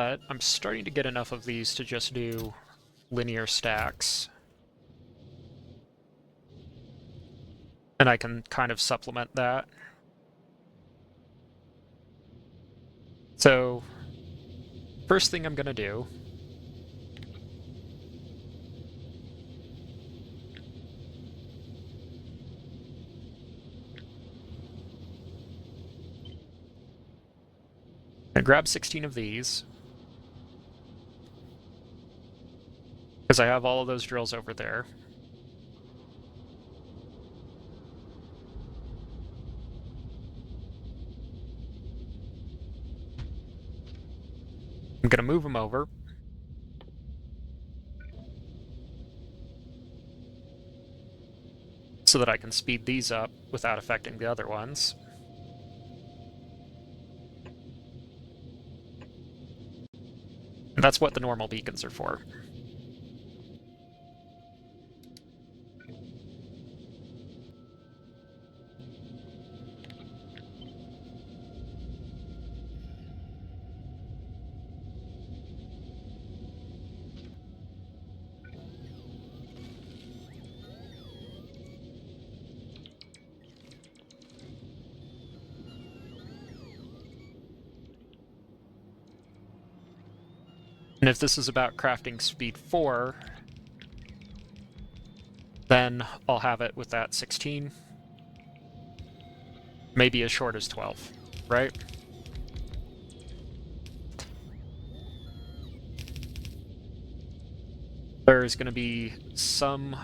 But I'm starting to get enough of these to just do linear stacks. And I can kind of supplement that. So, first thing I'm going to do I grab 16 of these, because I have all of those drills over there. I'm going to move them over. So that I can speed these up without affecting the other ones. And that's what the normal beacons are for. And if this is about crafting speed 4, then I'll have it with that 16. Maybe as short as 12, right? There's going to be some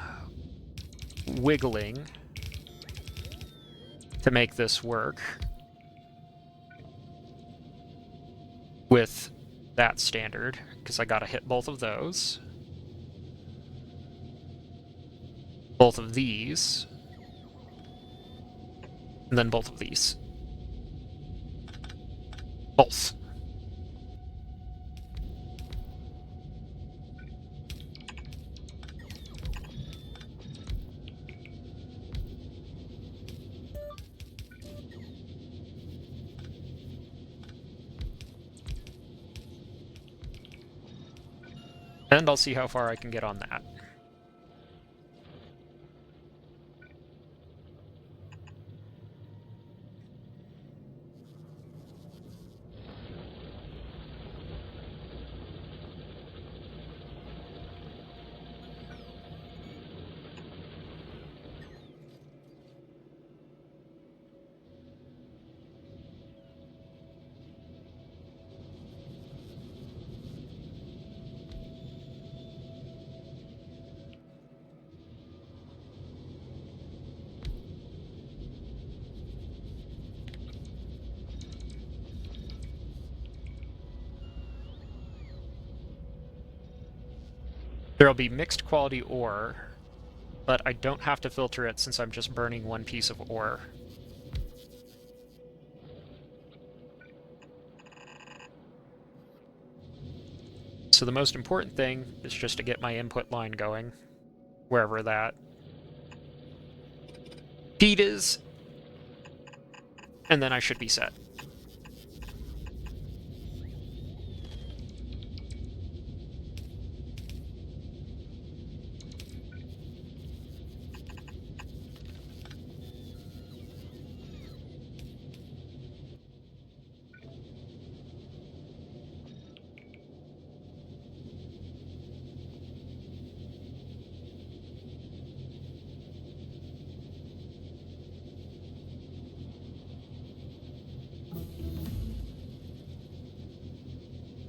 wiggling to make this work with that standard, because I gotta hit both of those. Both of these. And then both of these. Both. And I'll see how far I can get on that. There'll be mixed quality ore, but I don't have to filter it since I'm just burning one piece of ore. So the most important thing is just to get my input line going, wherever that feed is, and then I should be set.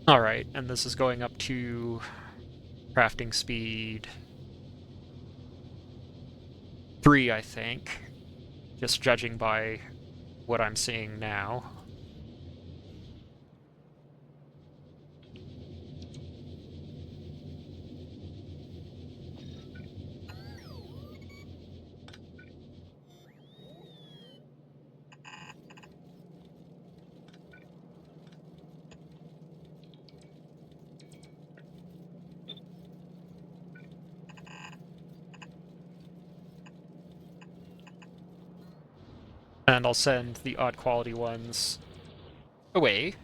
Alright, and this is going up to crafting speed 3, I think. Just judging by what I'm seeing now. And I'll send the odd quality ones away.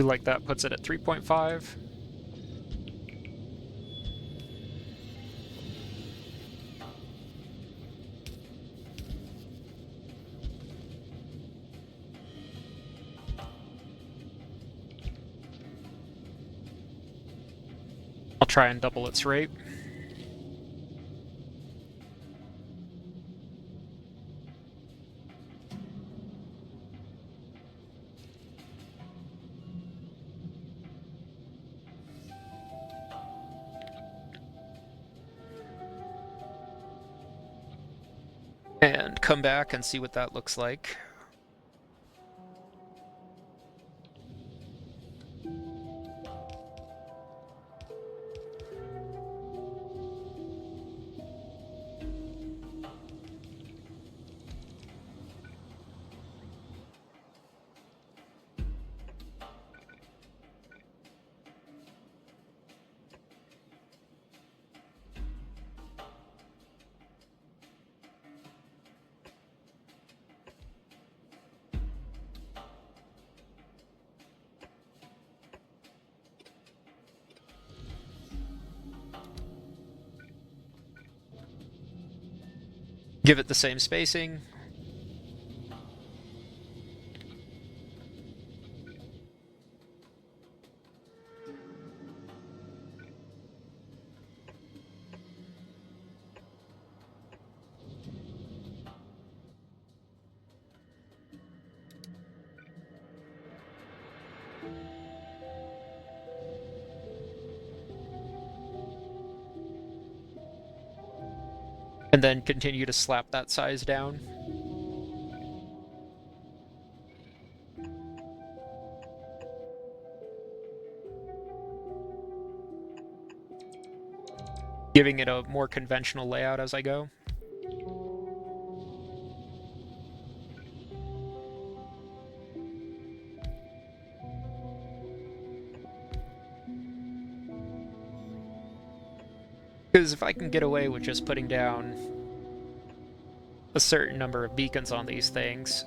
feel like that puts it at 3.5. I'll try and double its rate. And come back and see what that looks like. Give it the same spacing. And then continue to slap that size down. Giving it a more conventional layout as I go. Because if I can get away with just putting down a certain number of beacons on these things,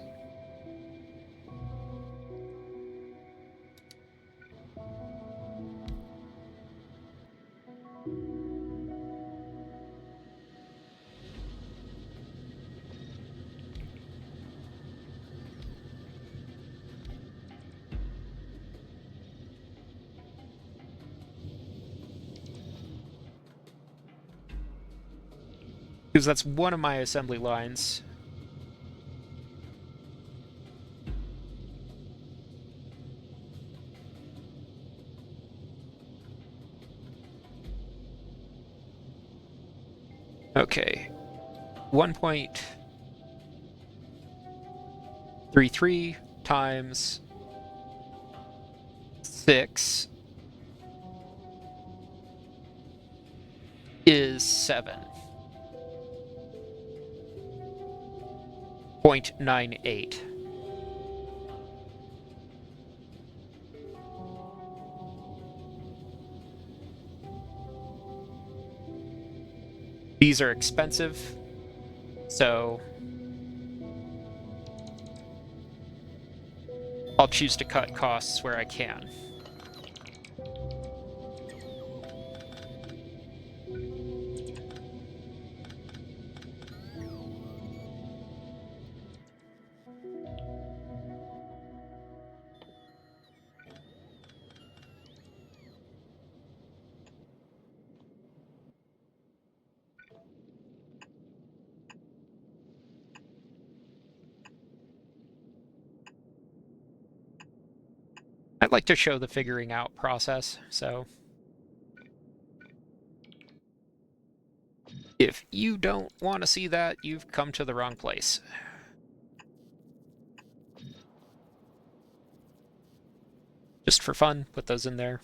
because that's one of my assembly lines. Okay, 1.33 times 6 is 7.98. These are expensive, so I'll choose to cut costs where I can. I'd like to show the figuring out process, so if you don't want to see that, you've come to the wrong place. Just for fun, put those in there.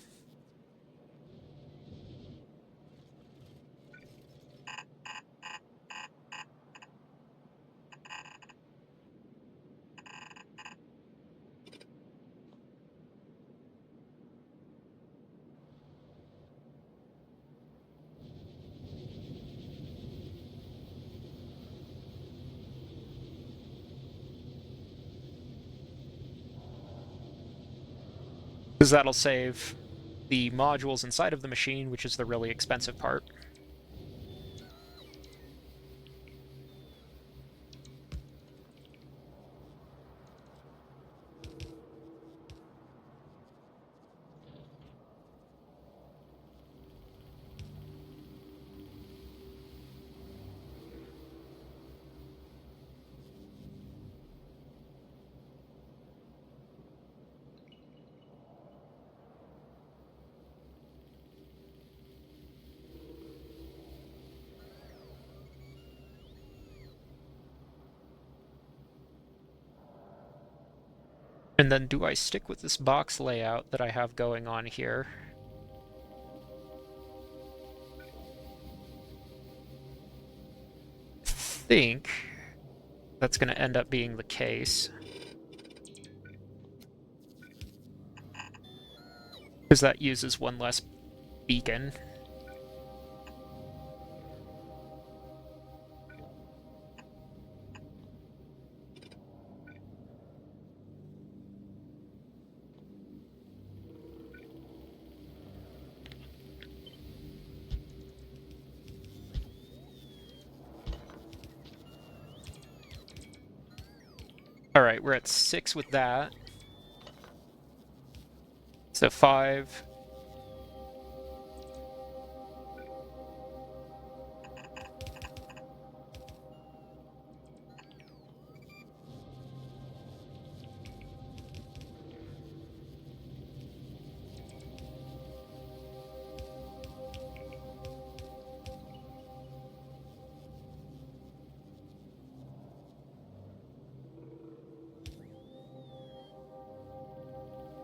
Because that'll save the modules inside of the machine, which is the really expensive part. And then do I stick with this box layout that I have going on here? I think that's going to end up being the case. Because that uses one less beacon. Alright, we're at 6 with that. So 5.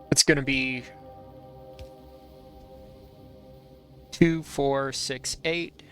It's going to be 2, 4, 6, 8.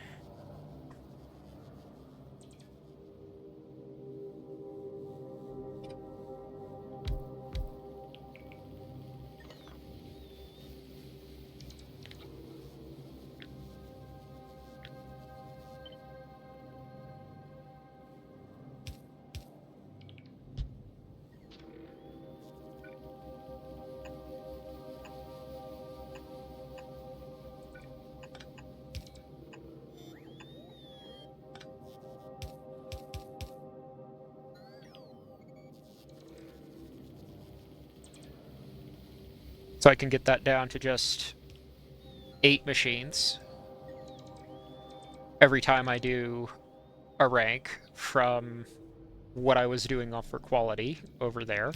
So I can get that down to just 8 machines every time I do a rank from what I was doing off for quality over there.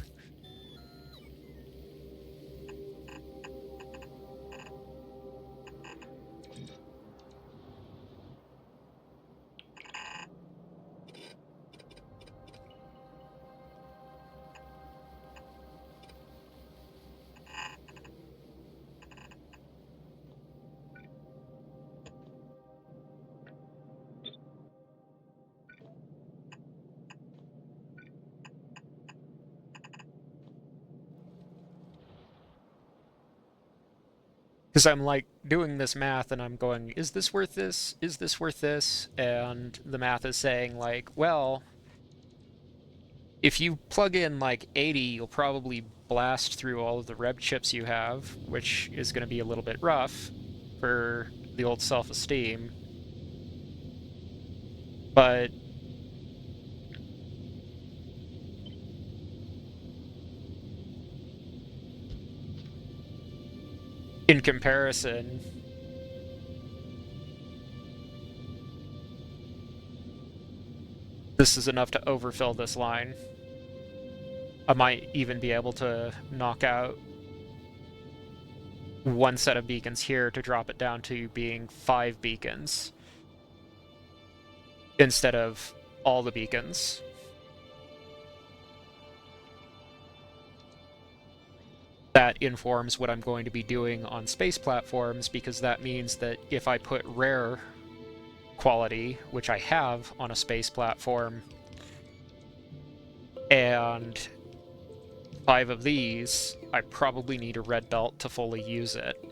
Because I'm like doing this math and I'm going, is this worth this? Is this worth this? And the math is saying like, well, if you plug in like 80, you'll probably blast through all of the rev chips you have, which is going to be a little bit rough for the old self-esteem. But in comparison, this is enough to overfill this line. I might even be able to knock out one set of beacons here to drop it down to being 5 beacons instead of all the beacons. That informs what I'm going to be doing on space platforms, because that means that if I put rare quality, which I have on a space platform, and 5 of these, I probably need a red belt to fully use it.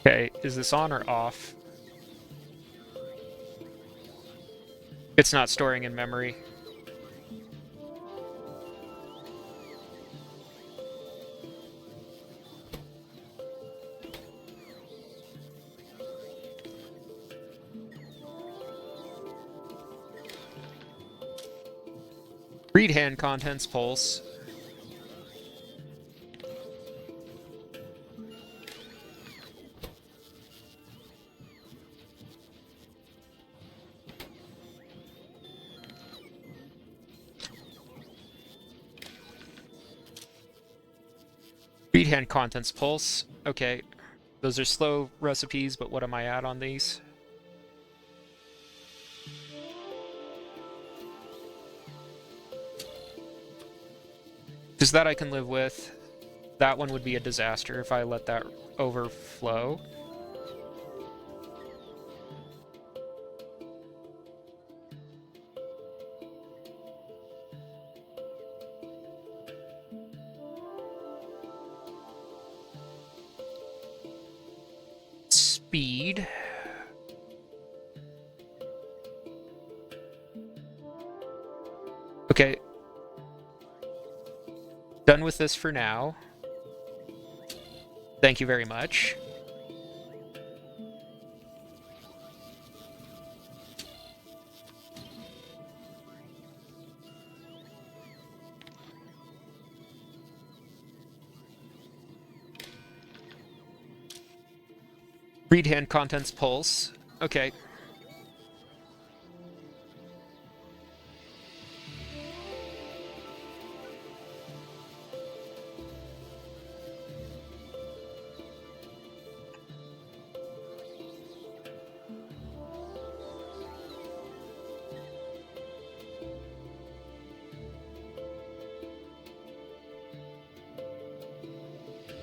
Okay, is this on or off? It's not storing in memory. Read hand contents pulse. Read hand contents pulse. Okay, those are slow recipes, but what am I at on these? Because that I can live with. That one would be a disaster if I let that overflow. Speed. Okay. Done with this for now. Thank you very much. Read hand contents pulse. Okay.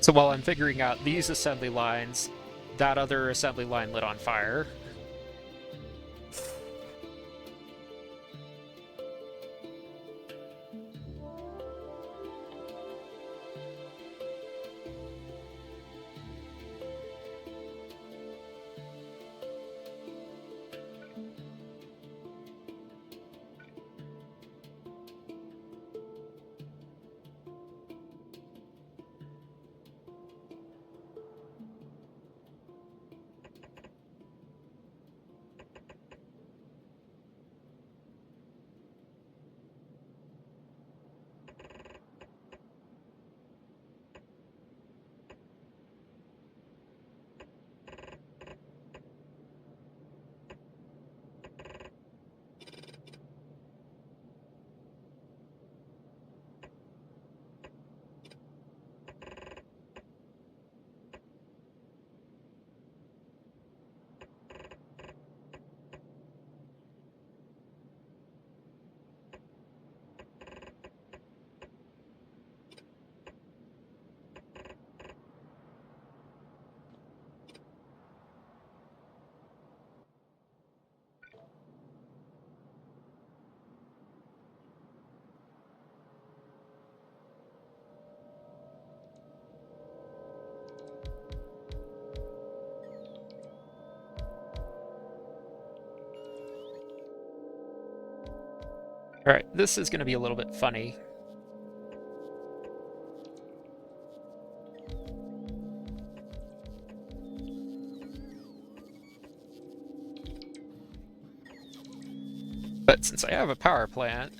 So while I'm figuring out these assembly lines, that other assembly line lit on fire. Alright, this is going to be a little bit funny. But since I have a power plant,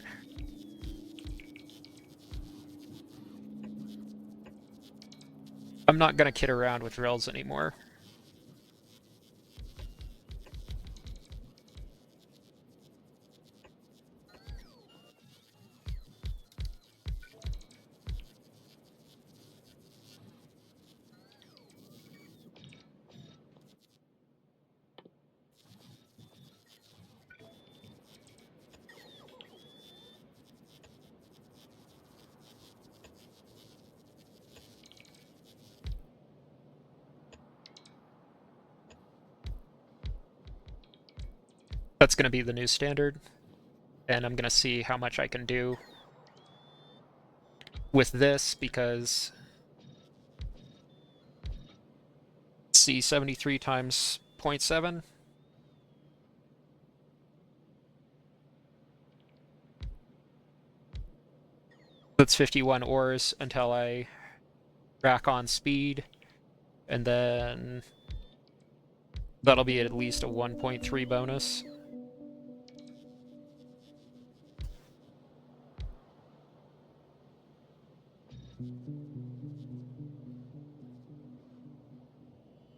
I'm not going to kid around with rails anymore. That's going to be the new standard, and I'm going to see how much I can do with this, because see, 73 times 0.7. That's 51 ores until I rack on speed, and then that'll be at least a 1.3 bonus.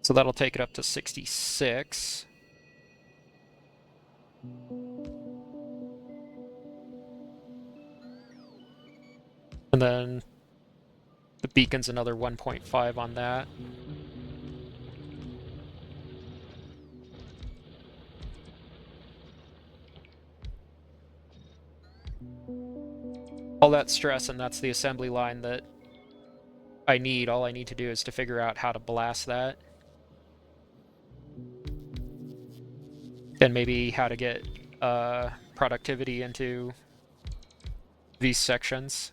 So that'll take it up to 66. And then the beacon's another 1.5 on that. All that stress, and that's the assembly line that I need. All I need to do is to figure out how to blast that. And maybe how to get productivity into these sections.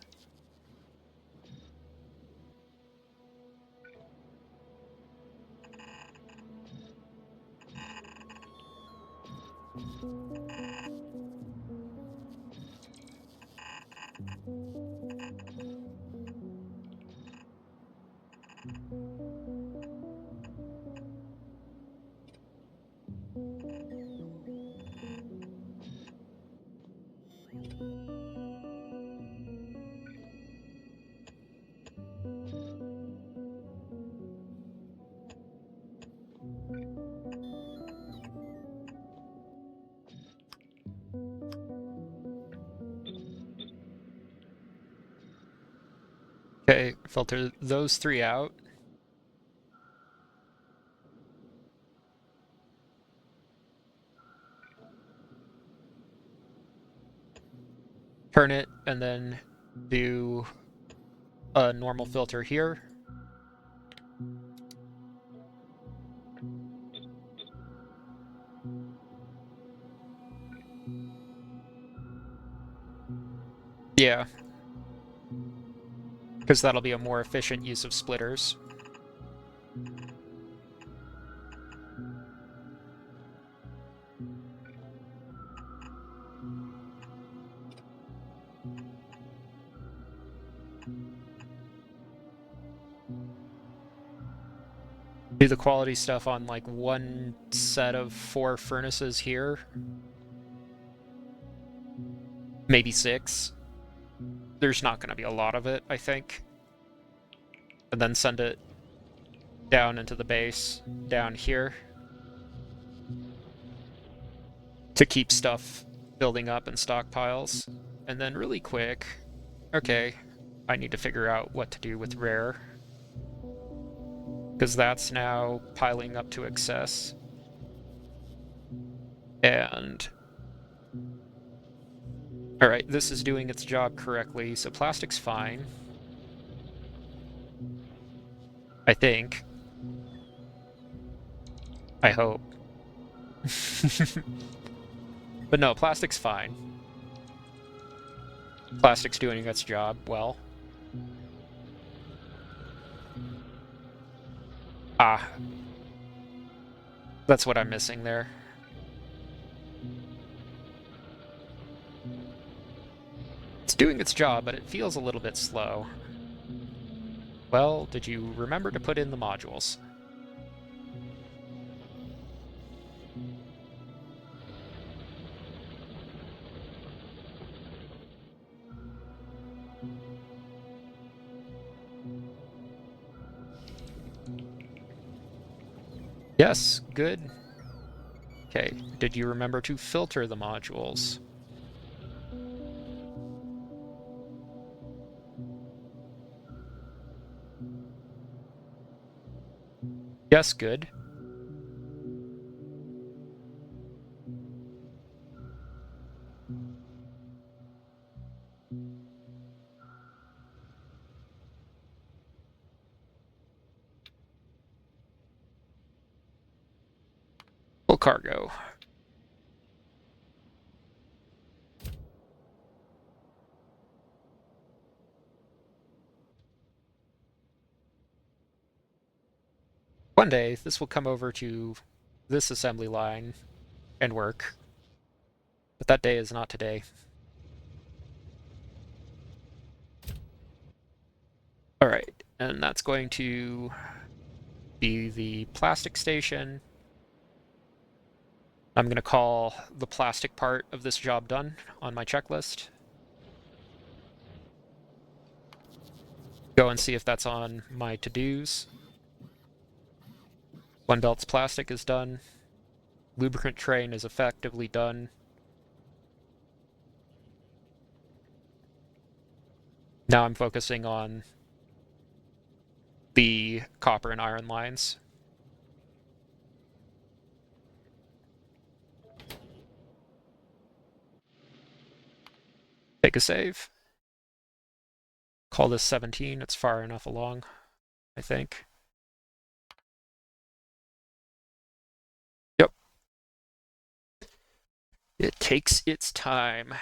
Okay, filter those three out. Turn it, and then do a normal filter here. Yeah, because that'll be a more efficient use of splitters. Do the quality stuff on like one set of 4 furnaces here. Maybe 6. There's not going to be a lot of it, I think. And then send it down into the base, down here, to keep stuff building up in stockpiles. And then really quick, okay, I need to figure out what to do with rare, because that's now piling up to excess. And alright, this is doing its job correctly, so plastic's fine. I think. I hope. But no, plastic's fine. Plastic's doing its job well. Ah. That's what I'm missing there. It's doing its job, but it feels a little bit slow. Well, did you remember to put in the modules? Yes, good. Okay, did you remember to filter the modules? Yes, good. Full cargo. One day, this will come over to this assembly line and work, but that day is not today. All right, and that's going to be the plastic station. I'm going to call the plastic part of this job done on my checklist. Go and see if that's on my to-dos. One belt's plastic is done. Lubricant train is effectively done. Now I'm focusing on the copper and iron lines. Take a save. Call this 17. It's far enough along, I think. Yep. It takes its time.